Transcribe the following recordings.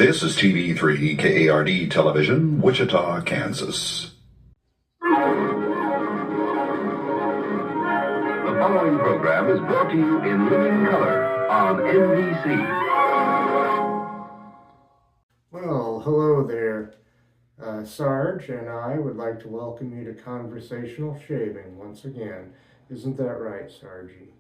This is TV3 KARD Television, Wichita, Kansas. The following program is brought to you in living color on NBC. Well, hello there. Sarge and I would like to welcome you to Conversational Shaving once again. Isn't that right, Sargy?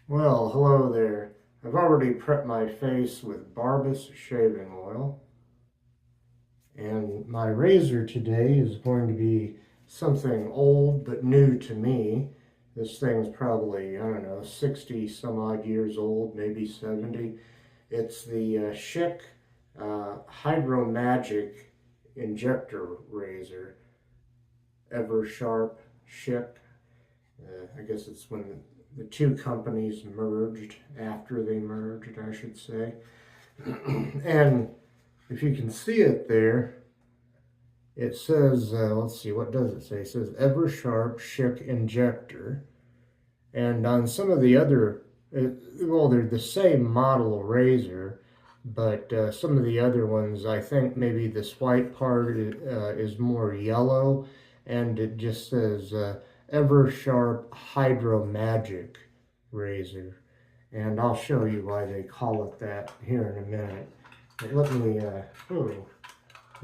Well, hello there. I've already prepped my face with Barbus shaving oil. And my razor today is going to be something old but new to me. This thing's probably, I don't know, 60 some odd years old, maybe 70. It's the Schick Hydro-magic Injector razor. Eversharp Schick. I guess it's when the two companies merged, after they merged, I should say. And if you can see it there, it says, let's see, what does it say? It says Eversharp Schick Injector. And on some of the other, well, they're the same model razor, but some of the other ones, I think maybe this white part is more yellow, and it just says Eversharp Hydro-magic razor. And I'll show you why they call it that here in a minute. But let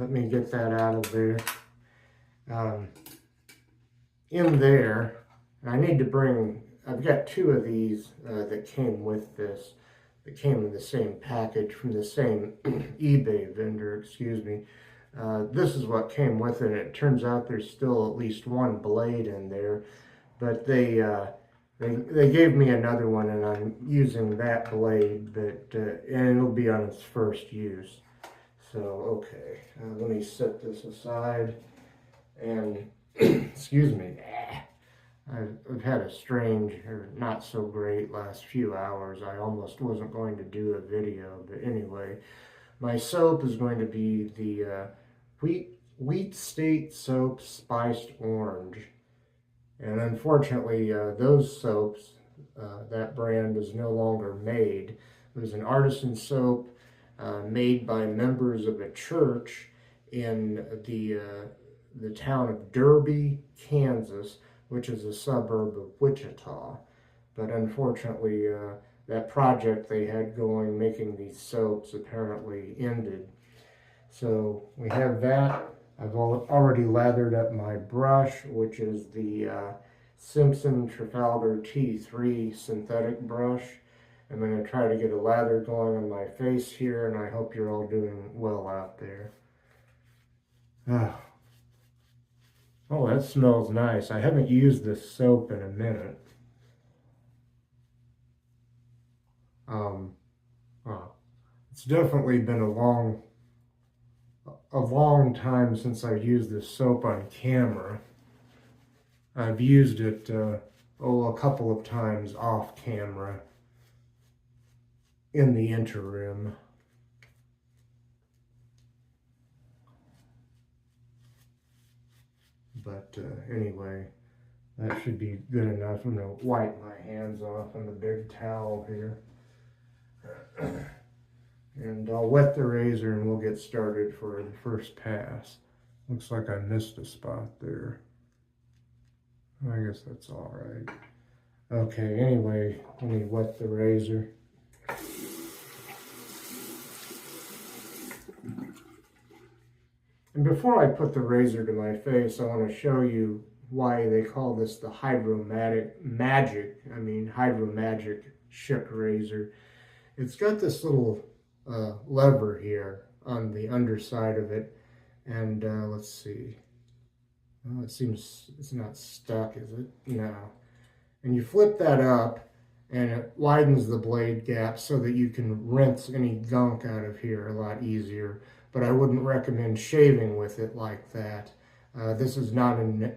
me get that out of there. In there, I need to bring, I've got two of these that came with this, that came in the same package from the same eBay vendor, excuse me. This is what came with it. It turns out there's still at least one blade in there, but they gave me another one, and I'm using that blade, but and it'll be on its first use. So okay, let me set this aside, and excuse me, I've had a strange, or not so great, last few hours. I almost wasn't going to do a video, but anyway, my soap is going to be the Wheat State Soap Spiced Orange. And unfortunately, those soaps, that brand is no longer made. It was an artisan soap made by members of a church in the town of Derby, Kansas, which is a suburb of Wichita. But unfortunately, that project they had going making these soaps apparently ended. So we have that. I've already lathered up my brush, which is the Simpson Trafalgar T3 synthetic brush. I'm going to try to get a lather going on my face here, and I hope you're all doing well out there. Oh, that smells nice. I haven't used this soap in a minute. It's definitely been a long time since I've used this soap on camera. I've used it a couple of times off camera in the interim. But anyway, that should be good enough. I'm going to wipe my hands off on the big towel here. And I'll wet the razor and we'll get started for the first pass. Looks like I missed a spot there. I guess that's all right. Okay, anyway, let me wet the razor. And before I put the razor to my face, I want to show you why they call this the Hydro-magic Schick razor. It's got this little lever here on the underside of it, and let's see. Well, it seems it's not stuck, is it? No. And you flip that up, and it widens the blade gap so that you can rinse any gunk out of here a lot easier. But I wouldn't recommend shaving with it like that. This is not an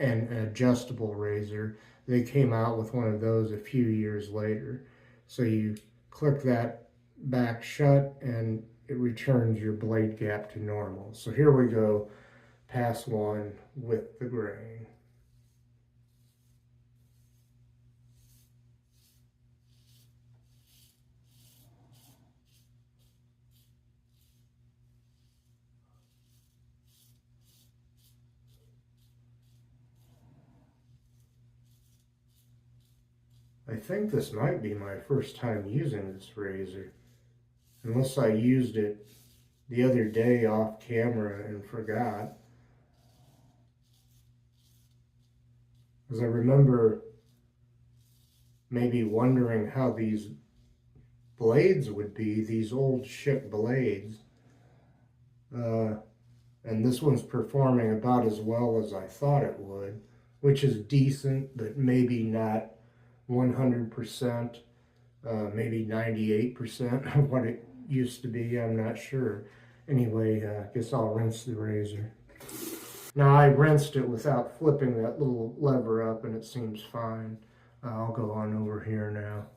adjustable razor. they came out with one of those a few years later. So you click that back shut and it returns your blade gap to normal. So here we go, pass one with the grain. I think this might be my first time using this razor, unless I used it the other day off camera and forgot. Because I remember maybe wondering how these blades would be, these old Schick blades. And this one's performing about as well as I thought it would, which is decent, but maybe not 100%, maybe 98% of what it used to be. I'm not sure. Anyway, I guess I'll rinse the razor. Now, I rinsed it without flipping that little lever up, and it seems fine. I'll go on over here now.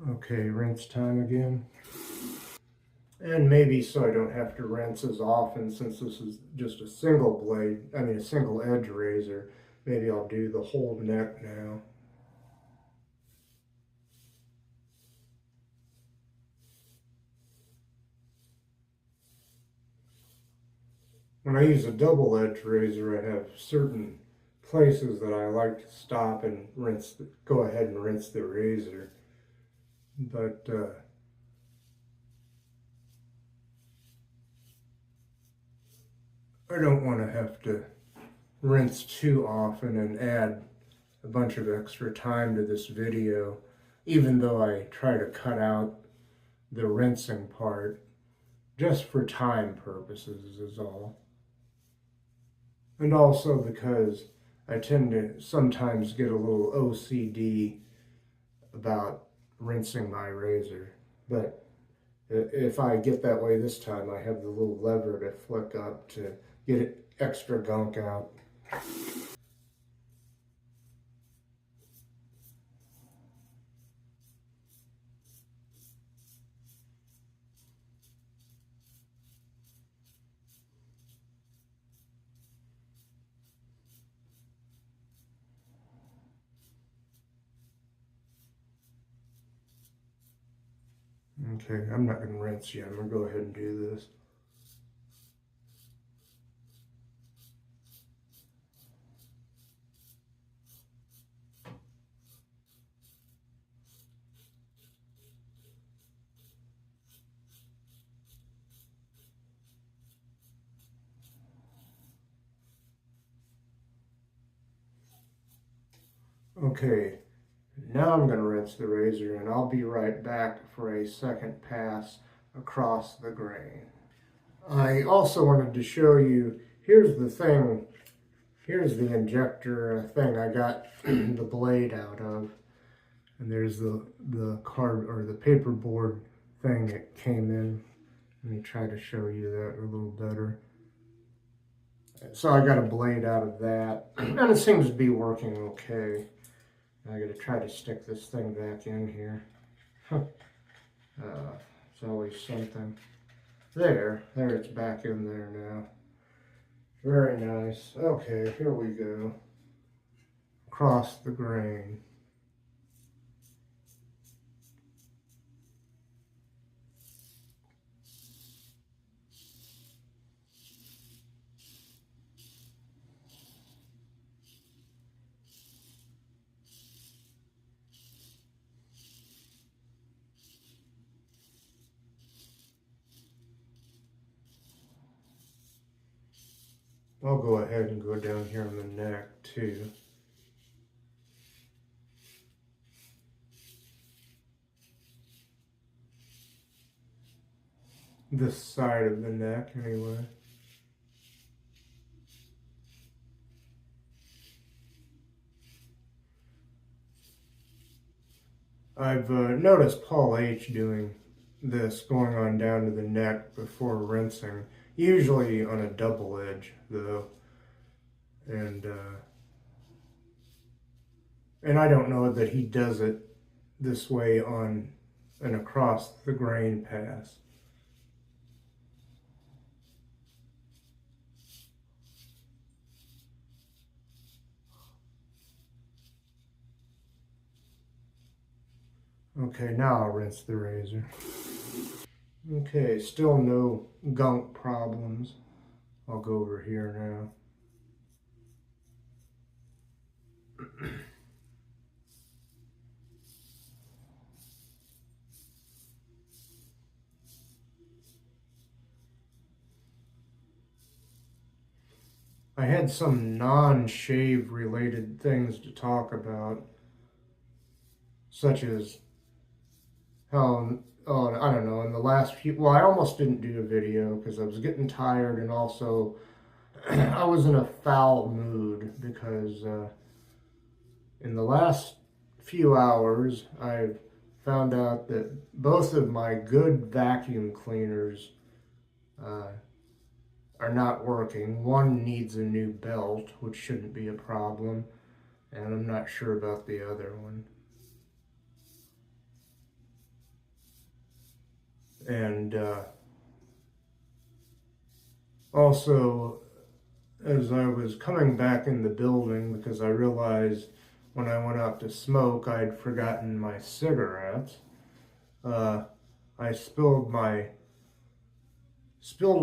Okay, rinse time again. And maybe so I don't have to rinse as often, since this is just a single blade, a single edge razor, maybe I'll do the whole neck now. When I use a double edge razor, I have certain places that I like to stop and go ahead and rinse the razor. But I don't want to have to rinse too often and add a bunch of extra time to this video, even though I try to cut out the rinsing part just for time purposes is all. And also because I tend to sometimes get a little OCD about rinsing my razor. But if I get that way this time, I have the little lever to flick up to get extra gunk out. Okay, I'm not going to rinse yet. I'm going to go ahead and do this. Okay, now I'm going to rinse the razor, and I'll be right back for a second pass across the grain. I also wanted to show you, here's the thing, here's the injector thing I got the blade out of, and there's the card or the paperboard thing that came in. Let me try to show you that a little better. So I got a blade out of that, and it seems to be working okay. I gotta try to stick this thing back in here. It's always something. There it's back in there now. Very nice. Okay, here we go. Across the grain. I'll go ahead and go down here on the neck too. This side of the neck anyway. I've noticed Paul H. doing this, going on down to the neck before rinsing, usually on a double edge though, and I don't know that he does it this way on and across the grain pass. Okay, now I'll rinse the razor. Okay, still no gunk problems. I'll go over here now. I had some non-shave related things to talk about, such as how, I don't know, in the last few, well, I almost didn't do a video because I was getting tired, and also I was in a foul mood because in the last few hours I've found out that both of my good vacuum cleaners are not working. One needs a new belt, which shouldn't be a problem, and I'm not sure about the other one. And also, as I was coming back in the building, because I realized when I went out to smoke I'd forgotten my cigarettes, I spilled a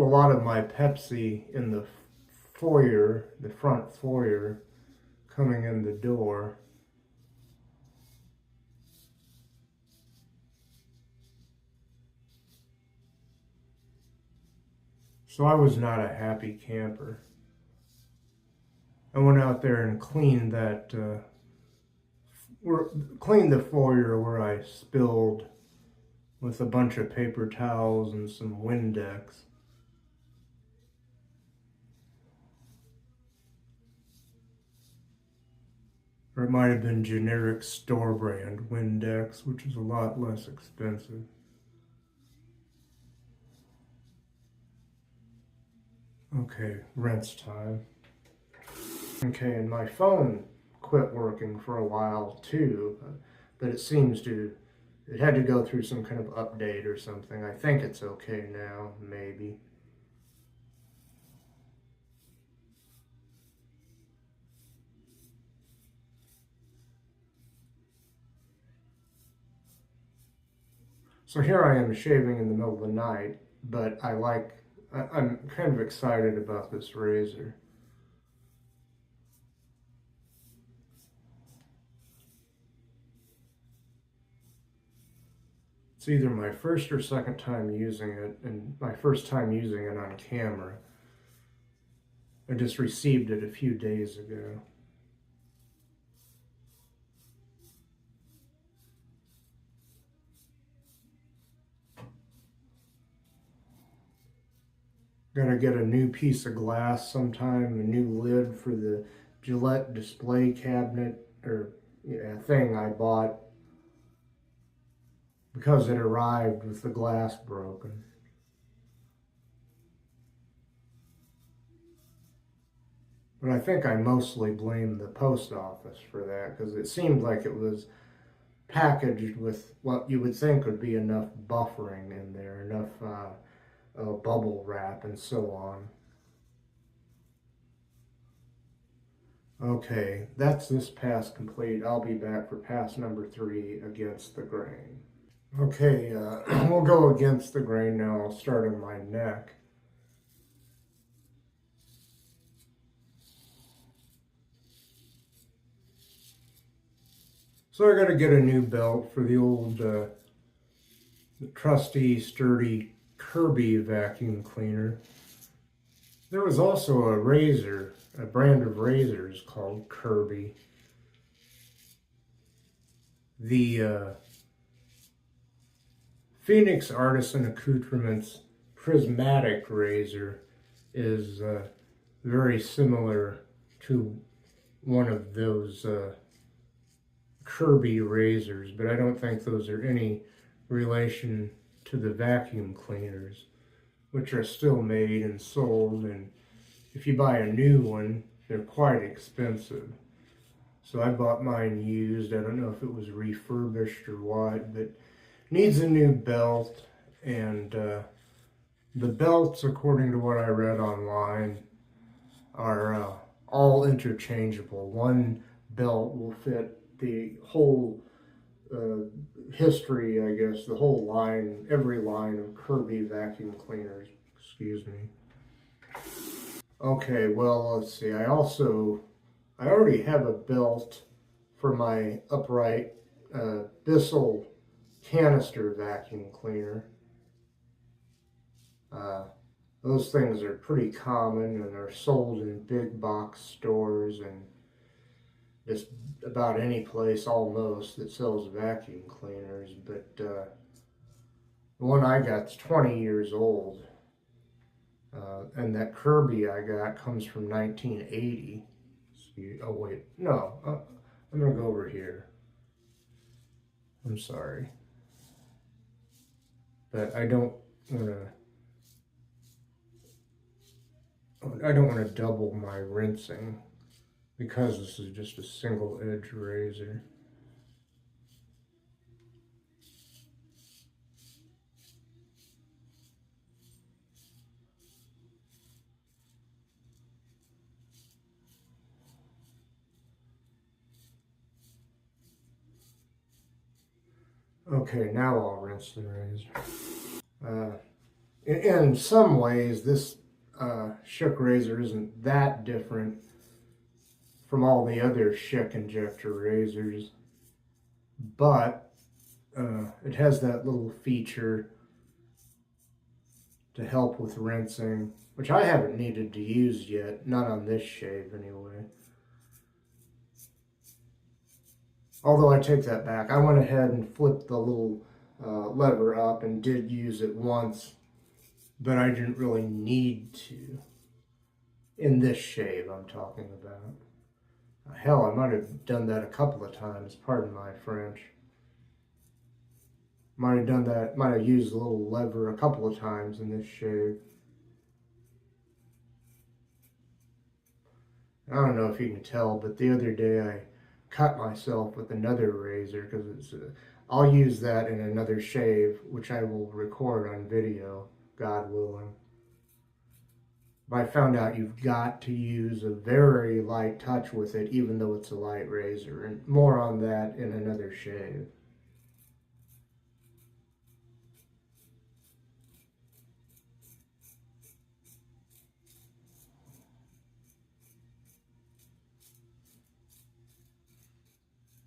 lot of my Pepsi in the foyer, the front foyer, coming in the door. So I was not a happy camper. I went out there and cleaned that, cleaned the foyer where I spilled with a bunch of paper towels and some Windex. Or it might have been generic store brand Windex, which is a lot less expensive. Okay, rinse time. Okay, and my phone quit working for a while too, but it seems to, it had to go through some kind of update or something. I think it's okay now, maybe. So here I am shaving in the middle of the night, but I'm kind of excited about this razor. It's either my first or second time using it, and my first time using it on camera. I just received it a few days ago. Gotta get a new piece of glass sometime, a new lid for the Gillette display cabinet or thing I bought because it arrived with the glass broken. But I think I mostly blame the post office for that, because it seemed like it was packaged with what you would think would be enough buffering in there, enough bubble wrap and so on. Okay, that's this pass complete. I'll be back for pass number 3, against the grain. Okay, we'll go against the grain now. I'll start on my neck. So I gotta get a new belt for the old, the trusty, sturdy Kirby vacuum cleaner. There was also a razor, a brand of razors called Kirby. The Phoenix Artisan Accoutrements prismatic razor is very similar to one of those Kirby razors, but I don't think those are any relation to the vacuum cleaners, which are still made and sold, and if you buy a new one, they're quite expensive. So I bought mine used. I don't know if it was refurbished or what, but needs a new belt, and the belts, according to what I read online, are all interchangeable. One belt will fit the whole history, I guess, the whole line, every line of Kirby vacuum cleaners. Excuse me. Okay, well, let's see. I already have a belt for my upright Bissell canister vacuum cleaner. Those things are pretty common and are sold in big box stores and just about any place almost that sells vacuum cleaners. But the one I got's 20 years old. And that Kirby I got comes from 1980. Oh wait, no, I'm gonna go over here. I'm sorry, but I don't want to double my rinsing because this is just a single edge razor. Okay, now I'll rinse the razor. In some ways, this Schick razor isn't that different from all the other Schick injector razors, but it has that little feature to help with rinsing, which I haven't needed to use yet, not on this shave anyway. Although I take that back, I went ahead and flipped the little lever up and did use it once, but I didn't really need to. In this shave I'm talking about. Hell, I might have done that a couple of times, pardon my French. Might have done that, might have used the little lever a couple of times in this shave. I don't know if you can tell, but the other day I cut myself with another razor because it's I'll use that in another shave, which I will record on video, God willing. But I found out you've got to use a very light touch with it, even though it's a light razor, and more on that in another shave.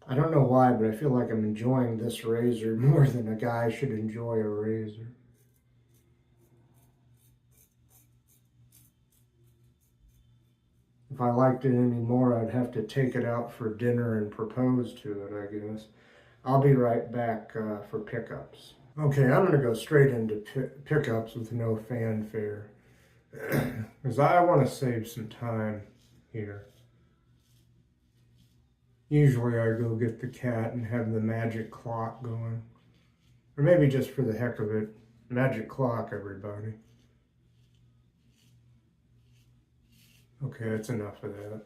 I don't know why, but I feel like I'm enjoying this razor more than a guy should enjoy a razor. If I liked it anymore, I'd have to take it out for dinner and propose to it, I guess. I'll be right back for pickups. Okay, I'm going to go straight into pickups with no fanfare, because I want to save some time here. Usually I go get the cat and have the magic clock going. Or maybe just for the heck of it, magic clock, everybody. Okay, that's enough of that.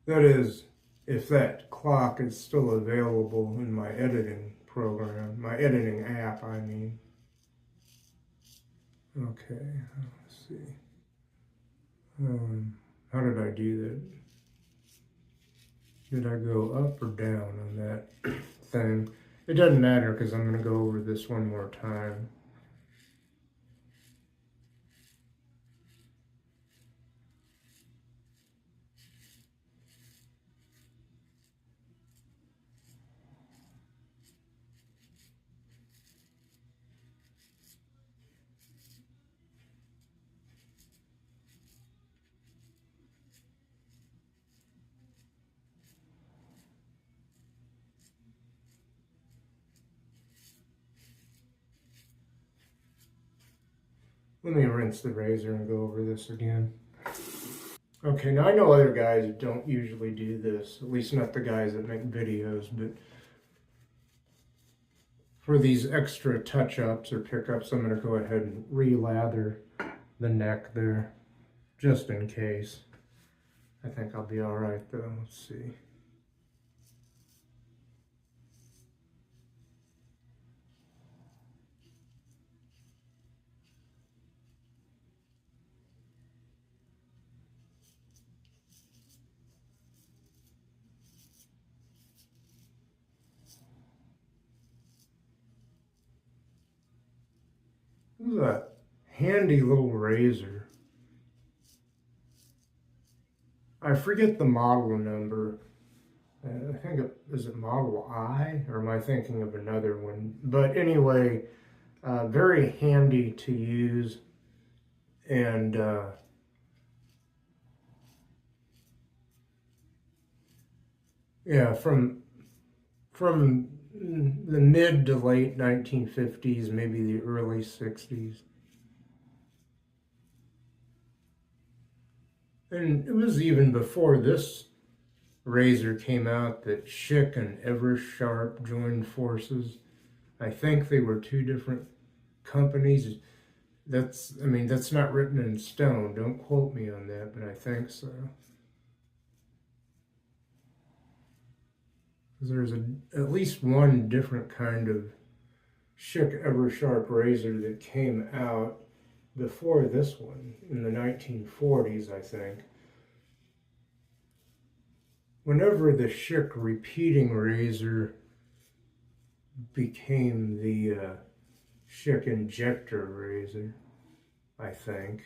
That is, if that clock is still available in my editing program, my editing app, I mean. Okay, let's see. How did I do that? Did I go up or down on that thing? It doesn't matter because I'm going to go over this one more time. Let me rinse the razor and go over this again. Okay, now I know other guys don't usually do this, at least not the guys that make videos, but for these extra touch-ups or pickups, I'm going to go ahead and re-lather the neck there, just in case. I think I'll be alright though. Let's see. This is a handy little razor. I forget the model number. I think is it Model I, or am I thinking of another one? But anyway, very handy to use, and yeah, from the mid to late 1950s, maybe the early 60s. And it was even before this razor came out that Schick and Eversharp joined forces. I think they were two different companies. That's not written in stone. Don't quote me on that, but I think so. There's at least one different kind of Schick Eversharp razor that came out before this one in the 1940s, I think. Whenever the Schick repeating razor became the Schick injector razor, I think.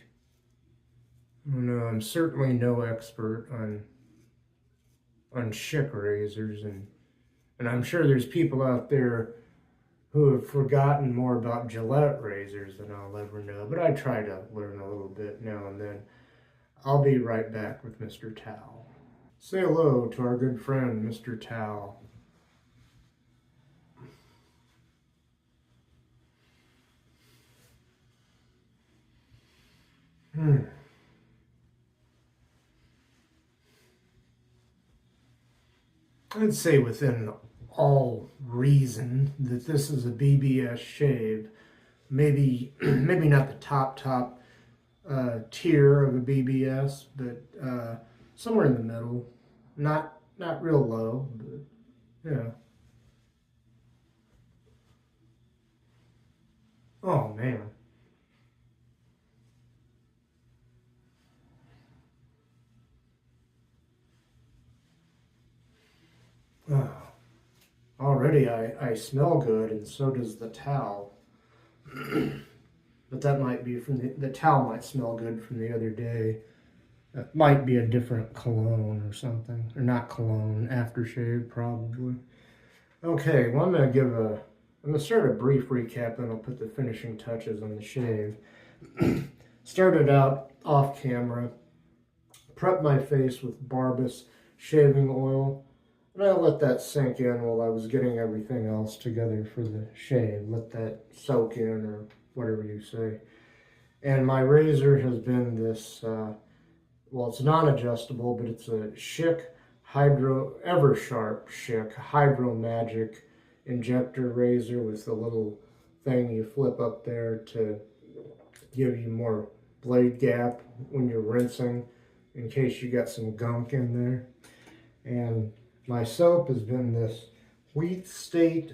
No, I'm certainly no expert on Schick razors, and I'm sure there's people out there who have forgotten more about Gillette razors than I'll ever know, but I try to learn a little bit now and then. I'll be right back with Mr. Towel. Say hello to our good friend, Mr. Towel. I'd say within all reason that this is a BBS shave. Maybe not the top tier of a BBS, but somewhere in the middle. Not real low, but yeah. Oh man. Oh, already I smell good, and so does the towel. But that might be from the towel might smell good from the other day. That might be a different cologne or something. Or not cologne, aftershave probably. Okay, well I'm gonna start a brief recap, and I'll put the finishing touches on the shave. Started out off camera, prepped my face with Barbus shaving oil, and I let that sink in while I was getting everything else together for the shave. Let that soak in, or whatever you say. And my razor has been this, well, it's non-adjustable, but it's a Eversharp Schick Hydro-magic Injector razor with the little thing you flip up there to give you more blade gap when you're rinsing, in case you got some gunk in there. And my soap has been this Wheat State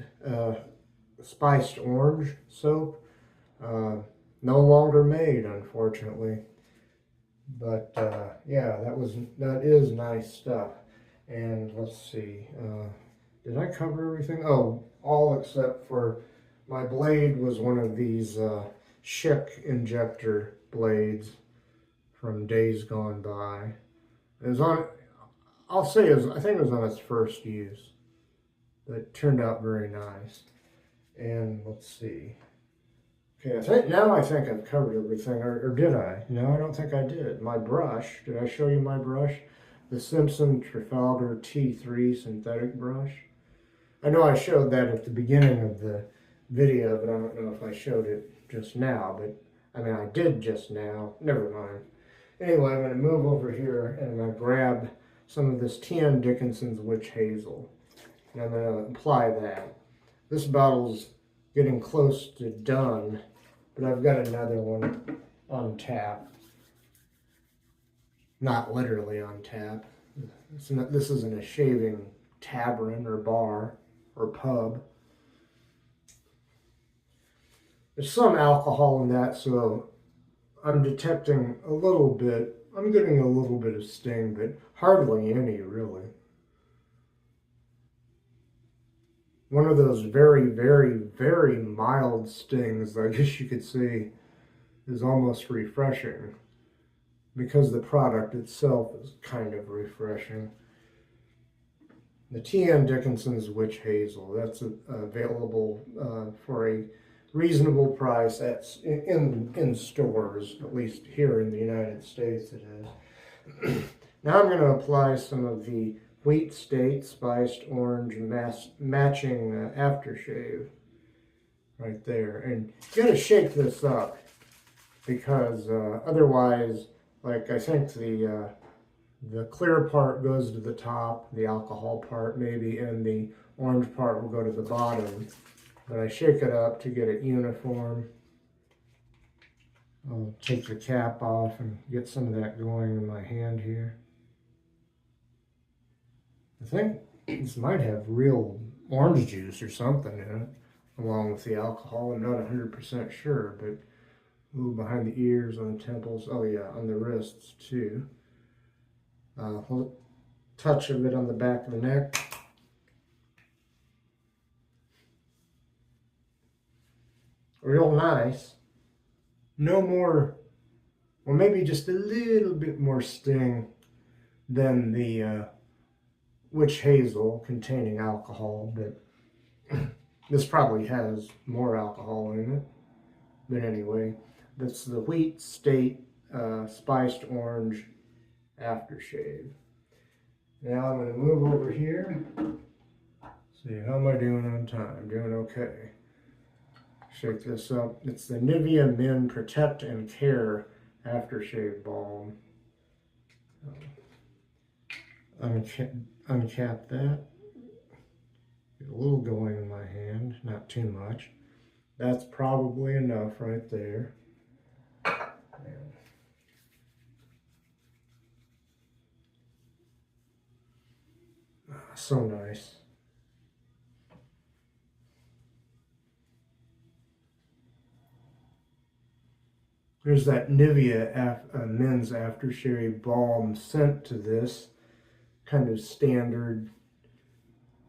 spiced orange soap. No longer made, unfortunately. But yeah, that is nice stuff. And let's see, did I cover everything? Oh, all except for my blade was one of these Schick injector blades from days gone by. It was on, I think it was on its first use. But it turned out very nice. And let's see. Okay, I think I've covered everything, or did I? No, I don't think I did. My brush, did I show you my brush? The Simpson Trafalgar T3 synthetic brush. I know I showed that at the beginning of the video, but I don't know if I showed it just now, but I mean, I did just now. Never mind. Anyway, I'm going to move over here and I'm going to grab some of this Dickinson's Witch Hazel. And I'm going to apply that. This bottle's getting close to done, but I've got another one on tap. Not literally on tap. This isn't a shaving tavern or bar or pub. There's some alcohol in that, so I'm detecting a little bit. I'm getting a little bit of sting, but hardly any, really. One of those very, very, very mild stings, I guess you could say, is almost refreshing, because the product itself is kind of refreshing. The Dickinson's Witch Hazel, that's available for a reasonable price in stores, at least here in the United States it is. Now I'm going to apply some of the Wheat State Spiced Orange matching aftershave right there. And you got to shake this up, because otherwise, like, I think the clear part goes to the top, the alcohol part maybe, and the orange part will go to the bottom. But I shake it up to get it uniform. I'll take the cap off and get some of that going in my hand here. I think this might have real orange juice or something in it, along with the alcohol. I'm not 100% sure, but ooh, behind the ears, on the temples, oh yeah, on the wrists too. A touch of it on the back of the neck. Real nice. No more, or maybe just a little bit more sting than the Witch Hazel containing alcohol, but this probably has more alcohol in it. But anyway, that's the Wheat State Spiced Orange Aftershave. Now I'm going to move over here. See, how am I doing on time? Doing okay. Shake this up. It's the Nivea Protect Care Aftershave Balm. Uncap that. Get a little going in my hand, not too much. That's probably enough right there. So nice. There's that Nivea men's aftershave balm scent to this, kind of standard,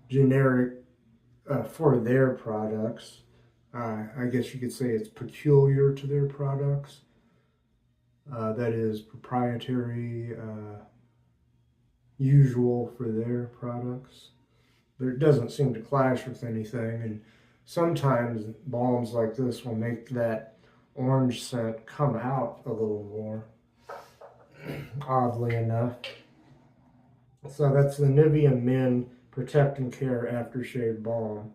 generic for their products. I guess you could say it's peculiar to their products. That is proprietary, usual for their products. But it doesn't seem to clash with anything, and sometimes balms like this will make that orange scent come out a little more, oddly enough. So that's the Nivea Protect Care Aftershave Balm.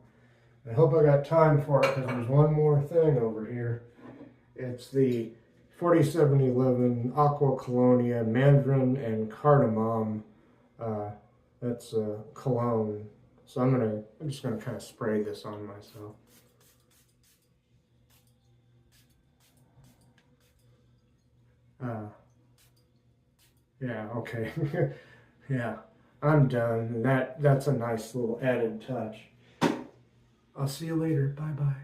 I hope I got time for it, because there's one more thing over here. It's the 4711 Acqua Colonia Mandarine Cardamom. That's a cologne. So I'm just gonna kind of spray this on myself. Yeah, okay. Yeah, I'm done. That's a nice little added touch. I'll see you later. Bye-bye.